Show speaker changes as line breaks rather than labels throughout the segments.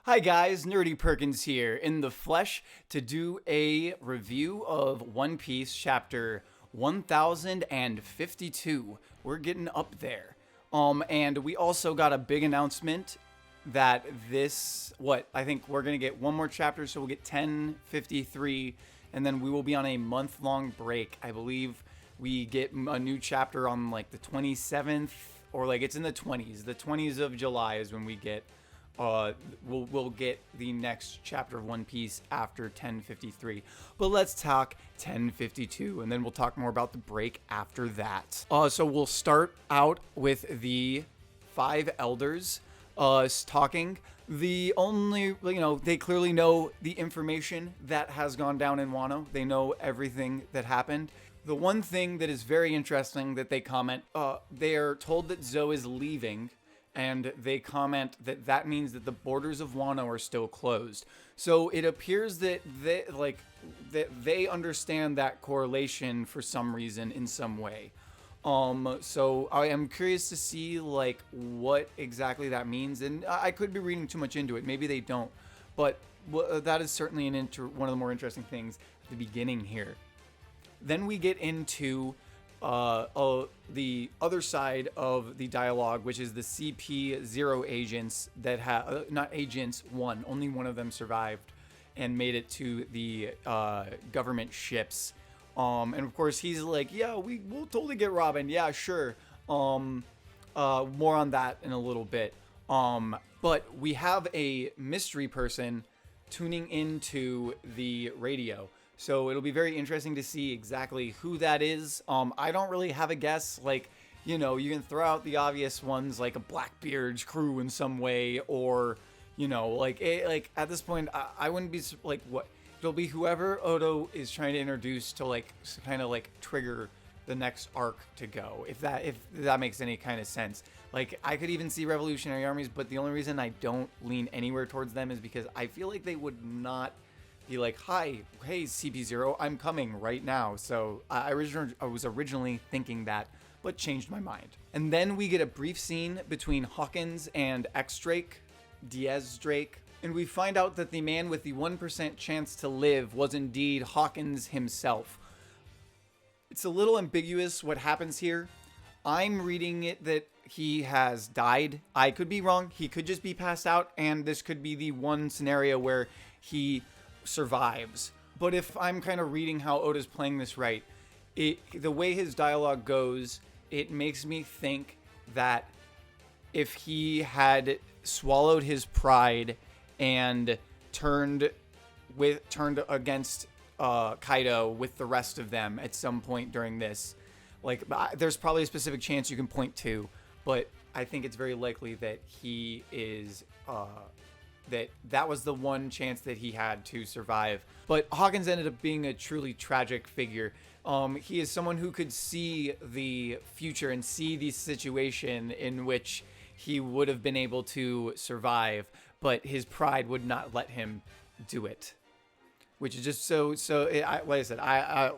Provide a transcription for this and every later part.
Hi guys, Nerdy Perkins here in the flesh to do a review of One Piece chapter 1052. We're getting up there. And we also got a big announcement that I think we're going to get one more chapter, so we'll get 1053, and then we will be on a month-long break. I believe we get a new chapter on like the 27th, or like it's in the 20s. The 20s of July is when we get we'll get the next chapter of One Piece after 1053. But let's talk 1052, and then we'll talk more about the break after that. So we'll start out with the five elders talking. The only, they clearly know the information that has gone down in Wano. They know everything that happened. The one thing that is very interesting that they comment, they are told that Zoe is leaving, and they comment that that means that the borders of Wano are still closed. So it appears that they understand that correlation for some reason in some way. So I am curious to see what exactly that means, and I could be reading too much into it. Maybe they don't, but that is certainly one of the more interesting things at the beginning here. Then we get into the other side of the dialogue, which is the CP0 agents that have not agents one. Only one of them survived and made it to the government ships. And of course he's like, yeah, we'll totally get Robin. Yeah, sure. More on that in a little bit. But we have a mystery person tuning into the radio. So it'll be very interesting to see exactly who that is. I don't really have a guess. You can throw out the obvious ones, like a Blackbeard's crew in some way, or, at this point, I wouldn't be what it'll be. Whoever Odo is trying to introduce to kind of trigger the next arc to go. If that makes any kind of sense. I could even see revolutionary armies, but the only reason I don't lean anywhere towards them is because I feel like they would not be like, hey CP0, I'm coming right now. So I was originally thinking that, but changed my mind. And then we get a brief scene between Hawkins and X-Drake, Diaz Drake, and we find out that the man with the 1% chance to live was indeed Hawkins himself. It's a little ambiguous what happens here. I'm reading it that he has died. I could be wrong. He could just be passed out, and this could be the one scenario where he survives. But if I'm kind of reading how Oda's playing this right, the way his dialogue goes, it makes me think that if he had swallowed his pride and turned against Kaido with the rest of them at some point during this, there's probably a specific chance you can point to, but I think it's very likely that he is that was the one chance that he had to survive. But Hawkins ended up being a truly tragic figure. He is someone who could see the future and see the situation in which he would have been able to survive, but his pride would not let him do it. Which is just like I said,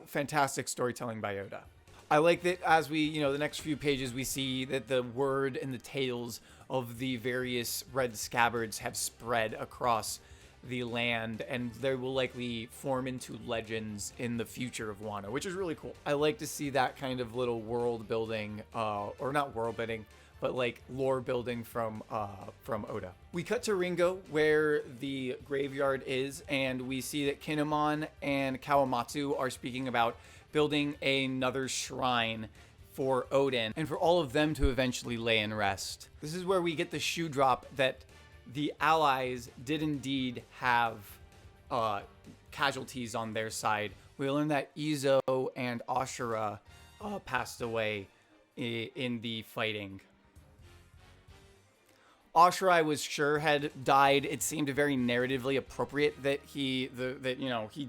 fantastic storytelling by Oda. I like that as we, the next few pages, we see that the word and the tales of the various red scabbards have spread across the land, and they will likely form into legends in the future of Wano, which is really cool. I like to see that kind of little world building, or not world building, but lore building from Oda. We cut to Ringo, where the graveyard is, and we see that Kinemon and Kawamatsu are speaking about building another shrine for Odin, and for all of them to eventually lay in rest. This is where we get the shoe drop that the allies did indeed have casualties on their side. We learn that Izo and Ashura passed away in the fighting. Ashura, I was sure, had died. It seemed very narratively appropriate that he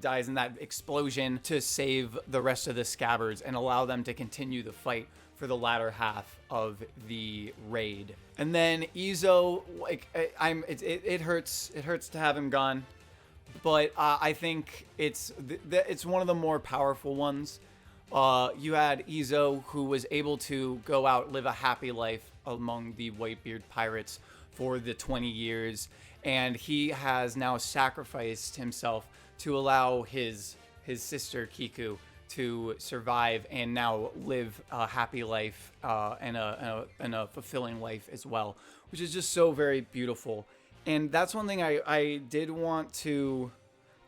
dies in that explosion to save the rest of the scabbards and allow them to continue the fight for the latter half of the raid. And then Izo, it hurts to have him gone, but I think it's one of the more powerful ones. You had Izo, who was able to go out, live a happy life among the Whitebeard pirates for the 20 years, and he has now sacrificed himself to allow his sister Kiku to survive and now live a happy life and a fulfilling life as well, which is just so very beautiful. And that's one thing I did want to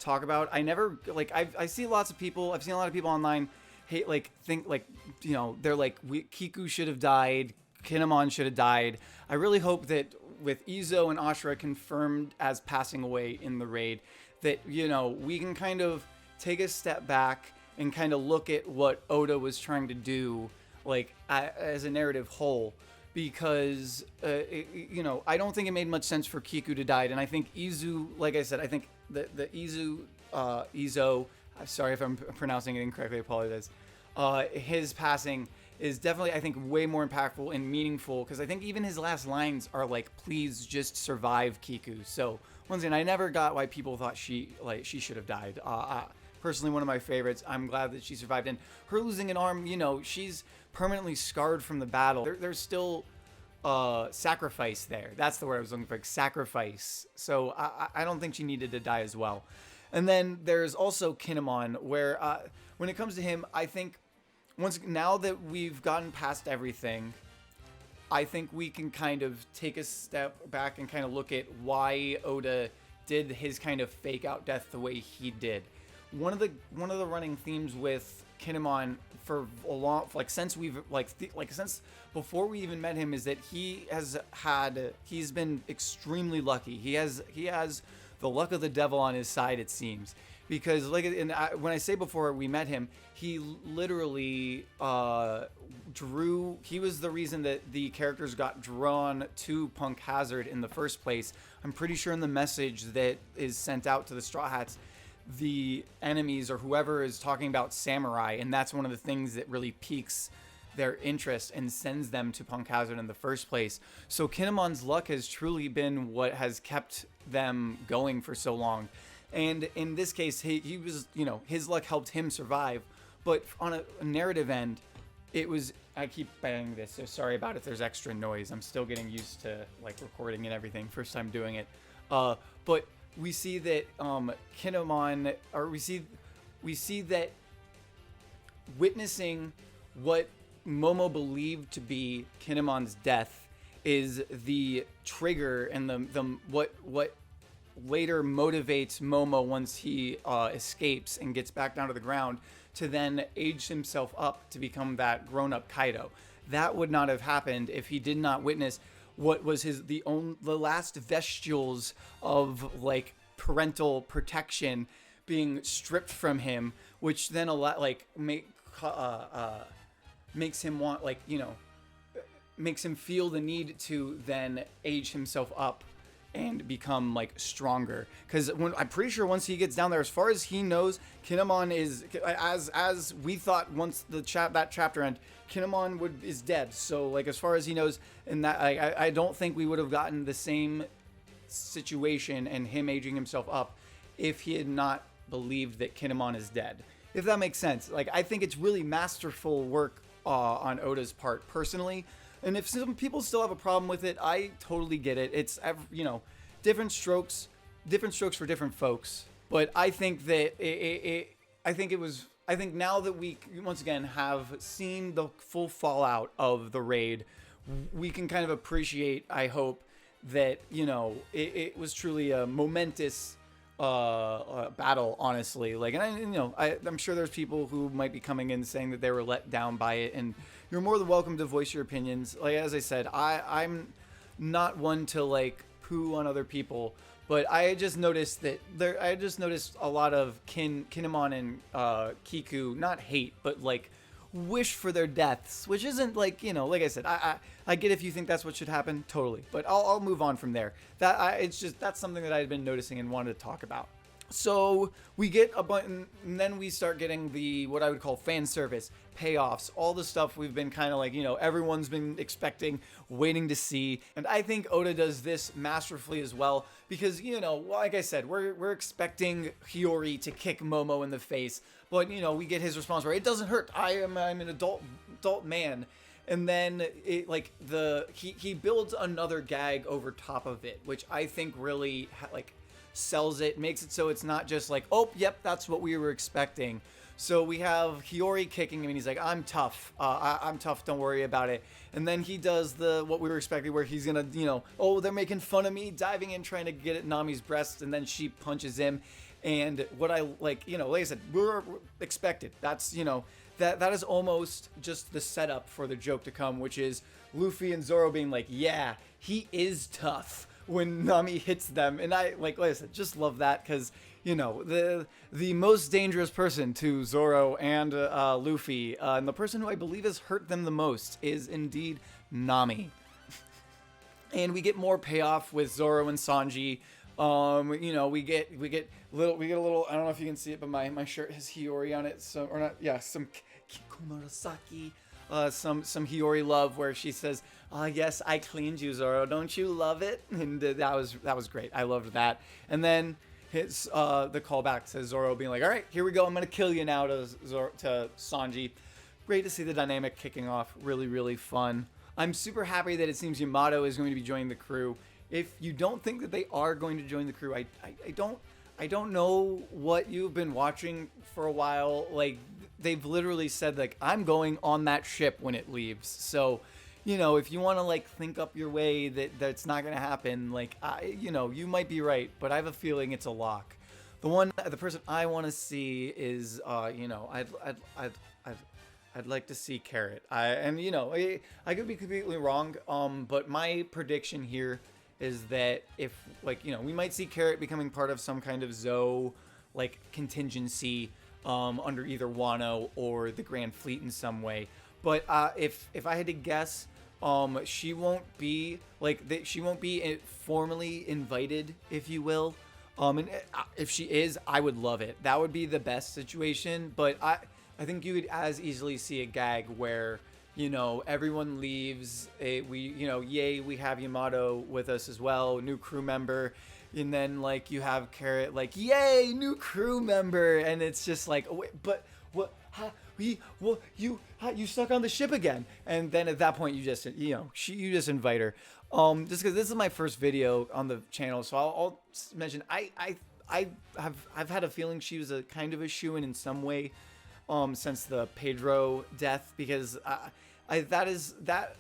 talk about. I never like I see lots of people. I've seen a lot of people online hate think they're like Kiku should have died, Kinemon should have died. I really hope that with Izo and Ashura confirmed as passing away in the raid, that we can kind of take a step back and kind of look at what Oda was trying to do, as a narrative whole, because I don't think it made much sense for Kiku to die, and I think Izu, like I said, I think the Izo, I'm sorry if I'm pronouncing it incorrectly, I apologize. His passing is definitely, I think, way more impactful and meaningful, because I think even his last lines are like, "Please just survive, Kiku." So once again, I never got why people thought she should have died. Personally, one of my favorites. I'm glad that she survived, and her losing an arm, she's permanently scarred from the battle. There's still sacrifice there. That's the word I was looking for, sacrifice. So I don't think she needed to die as well. And then there's also Kinemon, where when it comes to him, I think now that we've gotten past everything, I think we can kind of take a step back and kind of look at why Oda did his kind of fake out death the way he did. One of the running themes with Kinemon for a long, since before we even met him, is that he's been extremely lucky. He has the luck of the devil on his side, it seems, because when I say before we met him, he literally he was the reason that the characters got drawn to Punk Hazard in the first place. I'm pretty sure in the message that is sent out to the Straw Hats, the enemies or whoever is talking about samurai, and that's one of the things that really piques their interest and sends them to Punk Hazard in the first place. So Kinemon's luck has truly been what has kept them going for so long. And in this case, he was, his luck helped him survive. But on a narrative end, it was, I keep banging this, so sorry about if there's extra noise. I'm still getting used to recording and everything, first time doing it. But we see that Kinemon, or we see that witnessing what Momo believed to be Kinemon's death is the trigger and the what later motivates Momo once he escapes and gets back down to the ground to then age himself up to become that grown-up Kaido. That would not have happened if he did not witness what was the last vestiges of parental protection being stripped from him, which then makes him want makes him feel the need to then age himself up and become stronger, because I'm pretty sure once he gets down there, as far as he knows, Kinemon is as we thought once that chapter ended, Kinemon is dead. So as far as he knows, and that I don't think we would have gotten the same situation and him aging himself up if he had not believed that Kinemon is dead, if that makes sense. I think it's really masterful work on Oda's part, personally. And if some people still have a problem with it, I totally get it. It's, different strokes for different folks. But I think that I think now that we once again have seen the full fallout of the raid, we can kind of appreciate, I hope, that it was truly a momentous battle, honestly. I'm sure there's people who might be coming in saying that they were let down by it, and you're more than welcome to voice your opinions. As I said, I'm not one to poo on other people, but I just noticed that a lot of Kinemon and Kiku, not hate, but wish for their deaths, which isn't like I said, I get if you think that's what should happen, totally, but I'll move on from there. That's something that I had been noticing and wanted to talk about. So we get a button, and then we start getting what I would call fan service, payoffs, all the stuff we've been kind of everyone's been expecting, waiting to see. And I think Oda does this masterfully as well, because, like I said, we're expecting Hiyori to kick Momo in the face, but, we get his response where it doesn't hurt. I'm an adult man. and then it like he builds another gag over top of it, which I think really like sells it, makes it so it's not just like, oh, yep, that's what we were expecting. So we have Hiyori kicking him, and he's like, I'm tough. I'm tough. Don't worry about it. And then he does what we were expecting, where he's going to, oh, they're making fun of me, diving in, trying to get at Nami's breast, and then she punches him. And what I like I said, we're expected. That's, that is almost just the setup for the joke to come, which is Luffy and Zoro being like, yeah, he is tough when Nami hits them. And I, like I said, just love that because, the most dangerous person to Zoro and Luffy, and the person who I believe has hurt them the most is indeed Nami. And we get more payoff with Zoro and Sanji. We get a little. I don't know if you can see it, but my shirt has Hiyori on it. So or not? Yeah, some Kikomurasaki. Some Hiyori love where she says, yes, I cleaned you, Zoro. Don't you love it? And that was great. I loved that. And then the callback to Zoro being like, all right, here we go. I'm going to kill you now to Sanji. Great to see the dynamic kicking off. Really, really fun. I'm super happy that it seems Yamato is going to be joining the crew. If you don't think that they are going to join the crew, I don't know what you've been watching for a while. Like, they've literally said, like, I'm going on that ship when it leaves. So, if you want to, like, think up your way that that's not going to happen, like, you might be right. But I have a feeling it's a lock. The person I want to see is, I'd like to see Carrot. I could be completely wrong. But my prediction here is that if, like, we might see Carrot becoming part of some kind of Zoe, like, contingency under either Wano or the Grand Fleet in some way. But if I had to guess, she won't be formally invited, if you will. And if she is, I would love it. That would be the best situation. But I think you could as easily see a gag where, everyone leaves. Yay, we have Yamato with us as well, new crew member. And then, like, you have Carrot, like, yay, new crew member. And it's just like, wait, but what? You stuck on the ship again. And then at that point, you just invite her. Just because this is my first video on the channel, so I'll mention I've had a feeling she was a kind of a shoo-in in some way, since the Pedro death, because that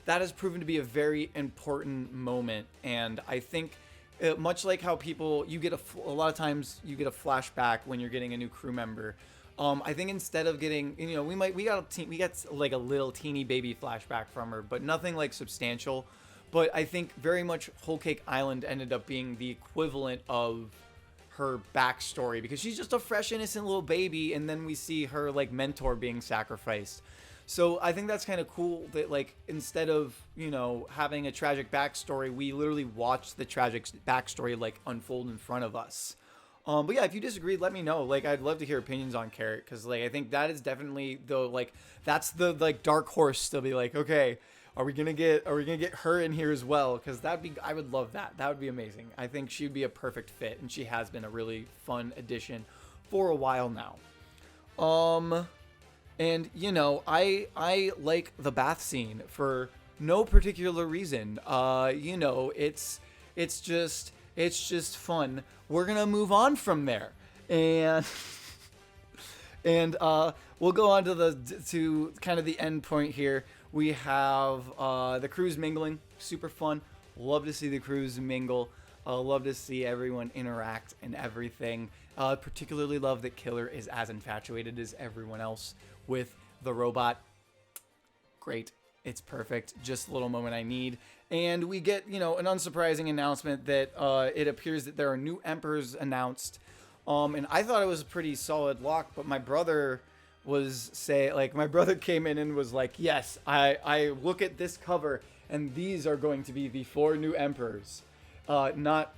has proven to be a very important moment. And I think much like how you get a lot of times you get a flashback when you're getting a new crew member. I think instead of getting, we got like a little teeny baby flashback from her, but nothing like substantial. But I think very much Whole Cake Island ended up being the equivalent of her backstory, because she's just a fresh, innocent little baby, and then we see her like mentor being sacrificed. So I think that's kind of cool that, like, instead of, having a tragic backstory, we literally watch the tragic backstory like unfold in front of us. But yeah, if you disagree, let me know. Like, I'd love to hear opinions on Carrot, because, like, I think that is definitely that's the like dark horse to be like, okay, are we gonna get her in here as well? Because I would love that. That would be amazing. I think she'd be a perfect fit, and she has been a really fun addition for a while now. And I like the bath scene for no particular reason. It's just fun. We're gonna move on from there, and we'll go on to kind of the end point here. We have the crews mingling, super fun. Love to see the crews mingle. Love to see everyone interact and everything. Particularly love that Killer is as infatuated as everyone else with the robot. Great. It's perfect. Just a little moment I need. And we get, an unsurprising announcement that it appears that there are new emperors announced. And I thought it was a pretty solid lock, but my brother came in and was like, yes, I look at this cover and these are going to be the 4 new emperors. Not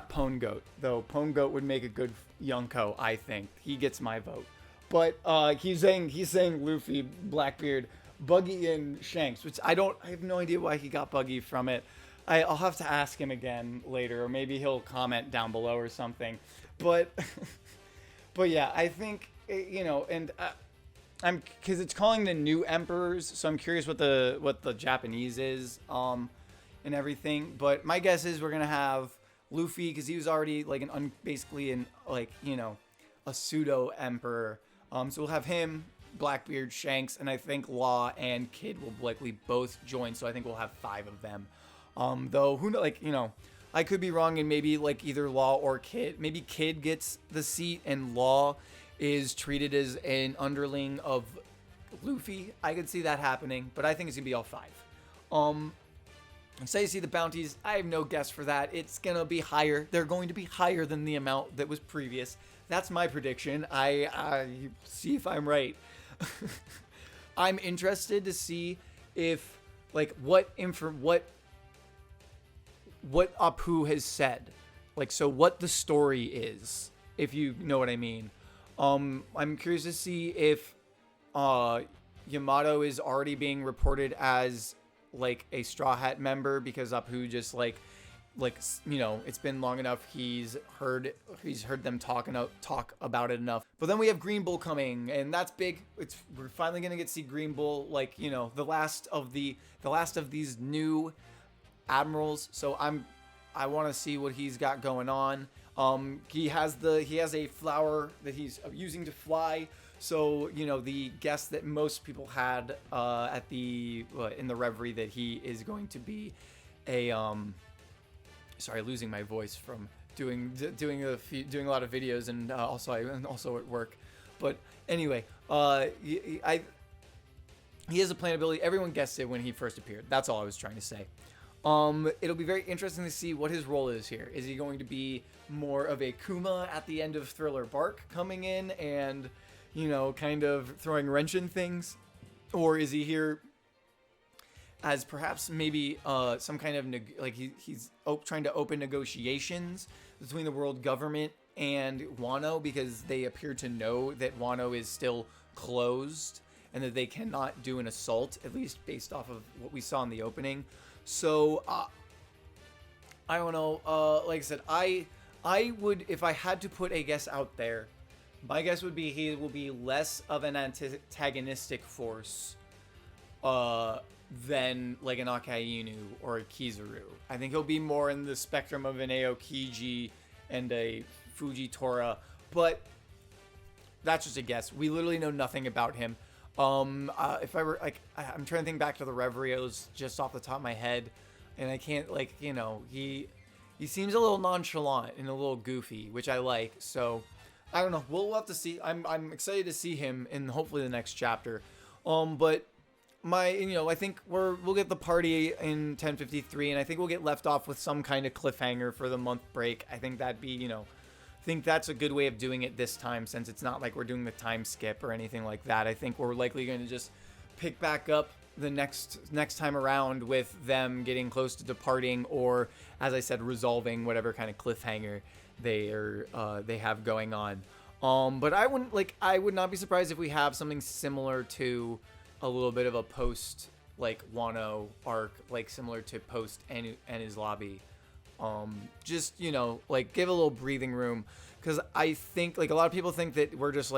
Pone Goat, though. Pone Goat would make a good Yonko, I think. He gets my vote. But he's saying Luffy, Blackbeard, Buggy, and Shanks, which I have no idea why he got Buggy from it. I'll have to ask him again later, or maybe he'll comment down below or something. But yeah, I think, and because it's calling the new emperors, so I'm curious what the Japanese is, and everything. But my guess is we're gonna have Luffy because he was already like basically an like a pseudo emperor. So we'll have him, Blackbeard, Shanks, and I think Law and Kid will likely both join. So I think we'll have 5 of them. Though who know, I could be wrong, and maybe like either Law or Kid. Maybe Kid gets the seat and Law is treated as an underling of Luffy. I could see that happening, but I think it's gonna be all 5. So you see the bounties. I have no guess for that. It's gonna be higher. They're going to be higher than the amount that was previous. That's my prediction. I see if I'm right. I'm interested to see if like what Apu has said, like so what the story is, if you know what I mean. I'm curious to see if Yamato is already being reported as like a Straw Hat member because Apu just like it's been long enough. He's heard them talk about it enough. But then we have Green Bull coming, and that's big. We're finally gonna get to see Green Bull, like the last of these new admirals. So I want to see what he's got going on. He has a flower that he's using to fly. So the guess that most people had at in the Reverie that he is going to be a sorry, losing my voice from doing a lot of videos and also at work. But anyway, he has a plant ability. Everyone guessed it when he first appeared. That's all I was trying to say. It'll be very interesting to see what his role is here. Is he going to be more of a Kuma at the end of Thriller Bark coming in and, kind of throwing wrench in things? Or is he here as perhaps maybe some kind of, he's trying to open negotiations between the world government and Wano because they appear to know that Wano is still closed and that they cannot do an assault, at least based off of what we saw in the opening. So, I don't know. Like I said, I would, if I had to put a guess out there, my guess would be he will be less of an antagonistic force than like an Akainu or a Kizaru. I think he'll be more in the spectrum of an Aokiji and a Fujitora, but that's just a guess. We literally know nothing about him. If I were I'm trying to think back to the Reverios just off the top of my head, and I can't he seems a little nonchalant and a little goofy, which I like. So I don't know. We'll have to see. I'm excited to see him in hopefully the next chapter. But I think we'll get the party in 1053, and I think we'll get left off with some kind of cliffhanger for the month break. I think that'd be I think that's a good way of doing it this time, since it's not like we're doing the time skip or anything like that. I think we're likely going to just pick back up the next time around with them getting close to departing, or as I said, resolving whatever kind of cliffhanger they have going on. But I would not be surprised if we have something similar to a little bit of a post Wano arc, similar to post Enies Lobby. Just give a little breathing room, because I think a lot of people think that we're just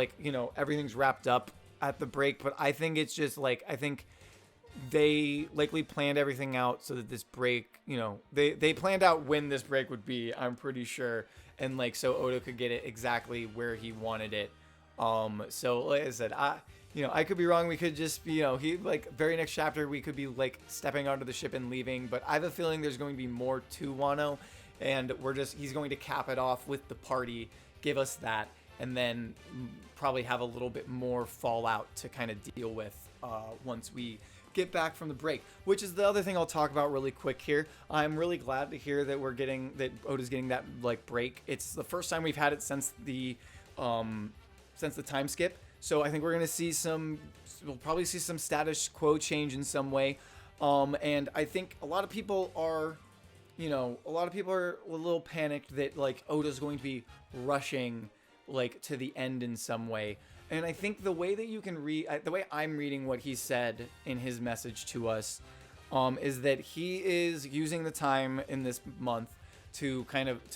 everything's wrapped up at the break, but I think it's just I think they likely planned everything out so that this break, they planned out when this break would be, I'm pretty sure, and so Oda could get it exactly where he wanted it. So like I said, I could be wrong. We could just be, he very next chapter we could be stepping onto the ship and leaving. But I have a feeling there's going to be more to Wano, and he's going to cap it off with the party, give us that, and then probably have a little bit more fallout to kind of deal with once we get back from the break. Which is the other thing I'll talk about really quick here. I'm really glad to hear that Oda's getting that break. It's the first time we've had it since the time skip. So I think we'll probably see some status quo change in some way. And I think a lot of people are a little panicked that Oda's going to be rushing to the end in some way. And I think the way that you can the way I'm reading what he said in his message to us, is that he is using the time in this month to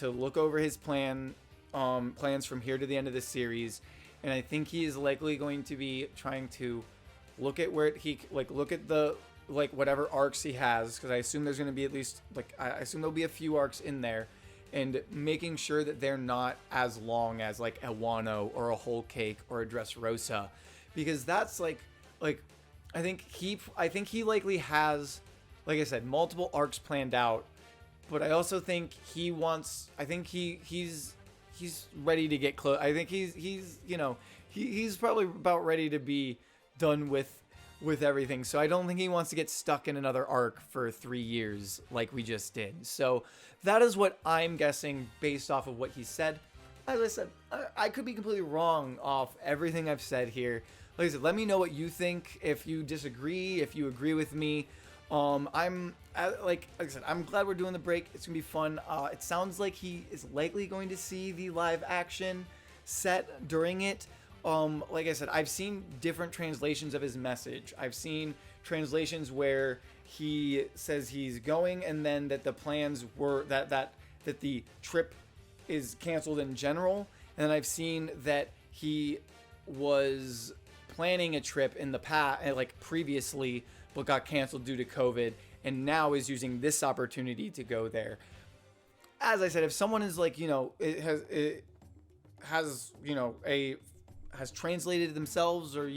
look over his plans from here to the end of the series, and I think he is likely going to be trying to look at where he look at the whatever arcs he has, because I assume there's going to be at least I assume there'll be a few arcs in there, and making sure that they're not as long as like a Wano or a Whole Cake or a Dressrosa, because that's like I think he likely has, like I said, multiple arcs planned out, but I also think he wants. I think he's ready to get close. I think he's probably about ready to be done with everything. So I don't think he wants to get stuck in another arc for 3 years like we just did. So that is what I'm guessing based off of what he said. As I said, I could be completely wrong off everything I've said here. Like I said, let me know what you think. If you disagree, if you agree with me. Like I said, I'm glad we're doing the break. It's gonna be fun. It sounds like he is likely going to see the live action set during it. Like I said, I've seen different translations of his message. I've seen translations where he says he's going, and then that the plans were that the trip is canceled in general. And then I've seen that he was planning a trip in the past, like previously, but got canceled due to COVID, and now is using this opportunity to go there. As I said, if someone is like, has translated themselves, or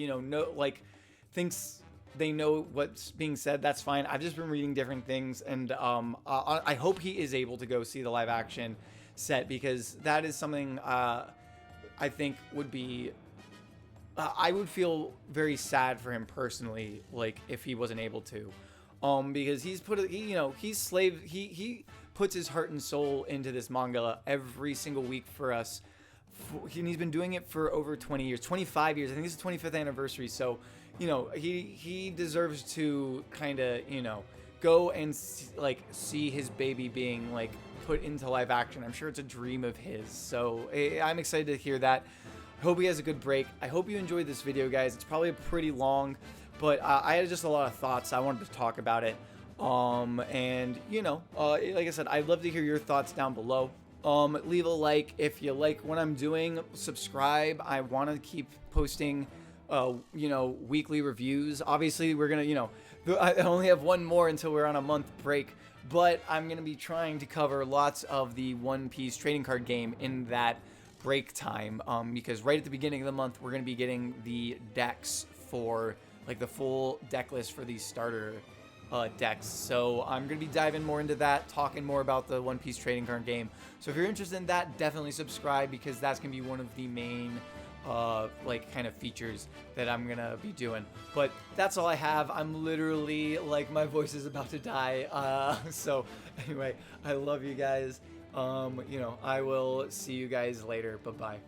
thinks they know what's being said, that's fine. I've just been reading different things, and I hope he is able to go see the live action set, because that is something I think would be I would feel very sad for him personally, like if he wasn't able to, because he puts his heart and soul into this manga every single week for us. And he's been doing it for over 20 years, 25 years. I think this is the 25th anniversary. So, he deserves to kind of, go and see his baby being put into live action. I'm sure it's a dream of his. So I'm excited to hear that. I hope he has a good break. I hope you enjoyed this video, guys. It's probably pretty long, but I had just a lot of thoughts. I wanted to talk about it. Like I said, I'd love to hear your thoughts down below. Leave a like if you like what I'm doing. Subscribe. I want to keep posting, weekly reviews. Obviously, we're gonna, I only have one more until we're on a month break, but I'm gonna be trying to cover lots of the One Piece trading card game in that break time. Because right at the beginning of the month, we're gonna be getting the decks for the full deck list for these starter decks. So I'm going to be diving more into that, talking more about the One Piece trading card game. So if you're interested in that, definitely subscribe, because that's going to be one of the main kind of features that I'm going to be doing. But that's all I have. I'm literally my voice is about to die. So anyway, I love you guys. I will see you guys later. Bye-bye.